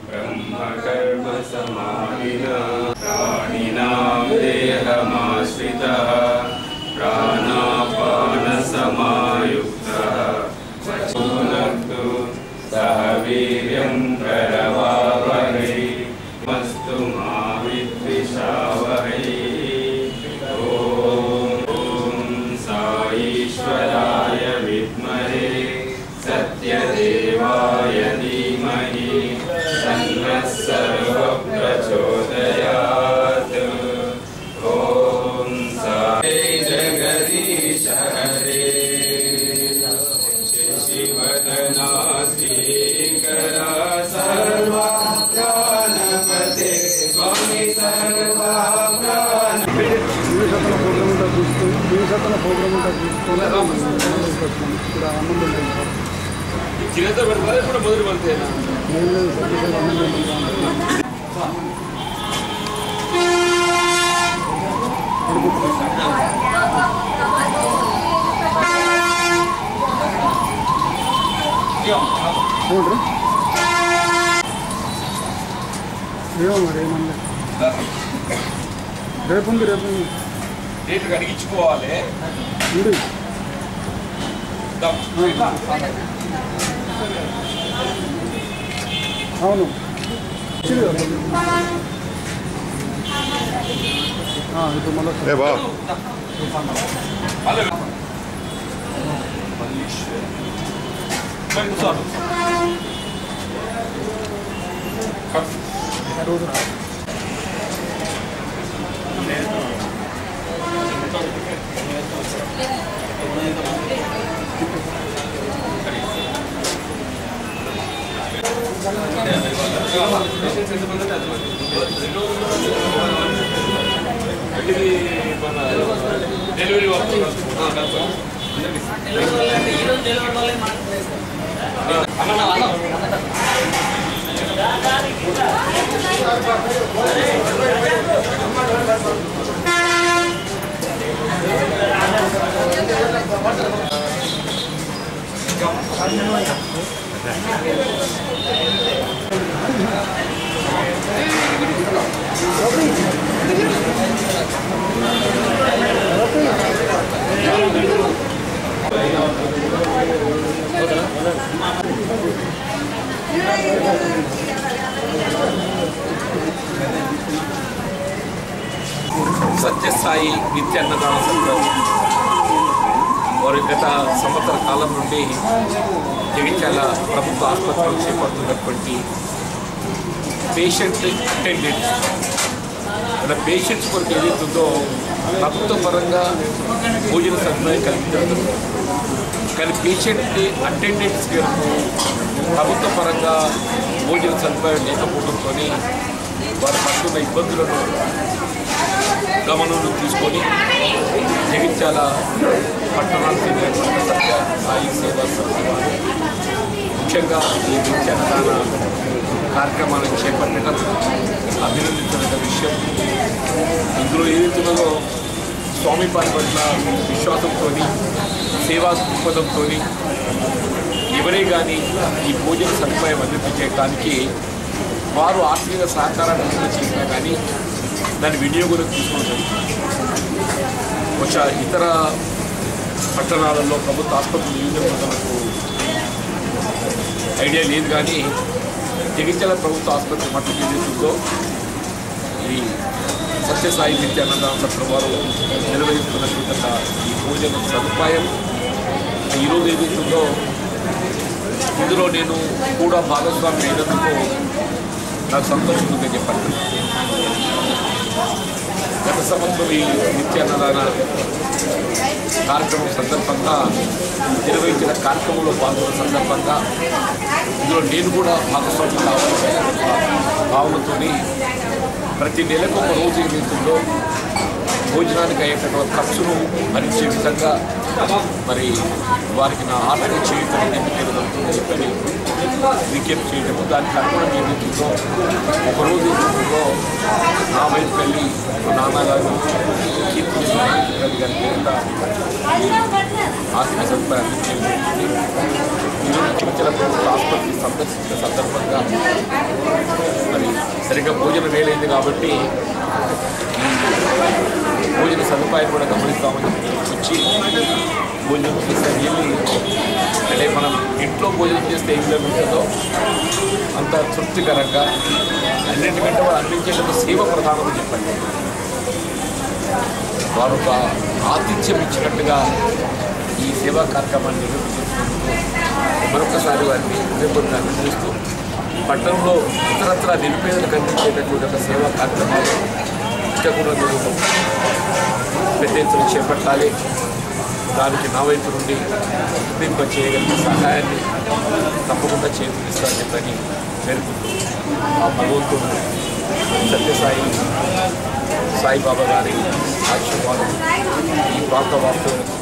ब्रह्मकर्म समाधिना प्राणिनां देहमाश्रितः प्राणापानसमायुक्तः वचोनक्तु सह वीर्यं करवावहै मस्तु मा विद्विषावहै। ॐ साईश्वराय विद्महे सत्यदेवाय धीमहि तन्नः सर्वः प्रचोदयात्। ॐ साई जगदीश हरे शशिवदना श्रीकरा सर्वा प्राणपते स्वामी सर्वा प्राण చిన్నతో పెడతారా ఇప్పుడు మొదలు పెడతాయినా ఏమో మరి ఏమన్నా రేపుంది రేటు కడిగించుకోవాలి. అవును ఇప్పుడు మళ్ళీ డెలివరీ సత్యసాయి నిత్య అన్నదాన సంఘం వారి గత సంవత్సర కాలం నుండి జగిత్యాల ప్రభుత్వ ఆసుపత్రిలో చేపడుతున్నటువంటి పేషెంట్ అటెండెంట్స్ మన పేషెంట్స్ కొరకు ఏదైతుందో ప్రభుత్వ పరంగా భోజన సదుపాయం కల్పించడం, కానీ పేషెంట్ అటెండెంట్స్ ప్రభుత్వ పరంగా భోజన సదుపాయం లేకపోవడంతో వారి పడుతున్న ఇబ్బందులను గమనంలో తీసుకొని జగిత్యాల పట్టణానికి చెందినటువంటి సత్య సాయి సేవా సమితి వారు ముఖ్యంగా ఈ నిత్యాన్నదాన కార్యక్రమాలను చేపట్టడం అభినందించిన విషయం. ఇందులో ఏదైతున్నదో స్వామి వారి పట్ల విశ్వాసంతో సేవా దృక్పథంతో ఎవరే కానీ ఈ భోజన సదుపాయం అందించడానికి వారు ఆర్థిక సహకారాన్ని చేసినా కానీ దాని వినియోగం తీసుకోవడం బహుశా ఇతర పట్టణాలలో ప్రభుత్వ ఆసుపత్రులు యూనియన్లకు ఐడియా లేదు, కానీ జగిత్యాల ప్రభుత్వ ఆసుపత్రి మట్టుకు ఏదైతుందో ఈ సత్యసాయి నిత్య అన్నదాన సంఘం వారు నిర్వహిస్తున్నటువంటి ఈ భోజన సదుపాయం ఈరోజు ఏదైతుందో ఇందులో నేను కూడా భాగస్వామి అయినందుకు నాకు సంతోషంగా చెప్పాను. గత సంవత్సరం ఈ నిత్య అన్నదాన కార్యక్రమం సందర్భంగా నిర్వహించిన కార్యక్రమంలో పాల్గొన్న సందర్భంగా ఇందులో నేను కూడా భాగస్వామి కావాలనే భావనతో ప్రతి నెలకు ఒక రోజు ఏమవుతుందో భోజనానికి అయ్యేటటువంటి ఖర్చును భరించే విధంగా మరి వారికి నా ఆర్థిక చేయటం చెప్పని విజ్ఞప్తి చేయడము, దానికి అనుగుణంగా ఏదైతుందో ఒకరోజు ఏదైతుందో నా వైపు వెళ్ళి నాన్నగారు కీర్తి గారి పేరిట ఆర్థిక సదుపాయాన్ని ఈరోజు చిన్న ప్రభుత్వ ఆసుపత్రి సందర్శించిన సందర్భంగా భోజన వేలైంది కాబట్టి భోజన సదుపాయం కూడా గమనిస్తామని వచ్చి భోజనం చేస్తే వెళ్ళి అంటే మనం ఇంట్లో భోజనం చేస్తే ఏం లభిస్తుందో అంత తృప్తికరంగా అన్నింటికంటే వాళ్ళు అందించేందుకు సేవ ప్రధానమని చెప్పండి. వారు ఒక ఆతిథ్యం ఇచ్చినట్టుగా ఈ సేవా కార్యక్రమాన్ని నిర్వహిస్తున్నందుకు మరొకసారి వారిని హృదయపూర్వకంగా అభినందిస్తూ పట్టణంలో ఇతరత్ర నిరుపేదలకు అందించేటటువంటి ఒక సేవా కార్యక్రమాలు ఇంకా కూడా మీరు పెద్ద ఎత్తున చేపట్టాలి. దానికి నా వైపు నుండి చేయగలిగిన సహాయాన్ని తప్పకుండా చేకూరిస్తానని చెప్పని పేర్కొంటూ ఆ భగవంతుడు సత్యసాయి సాయిబాబా గారి ఆశీర్వాదం ఈ ప్రాంత వాసులకు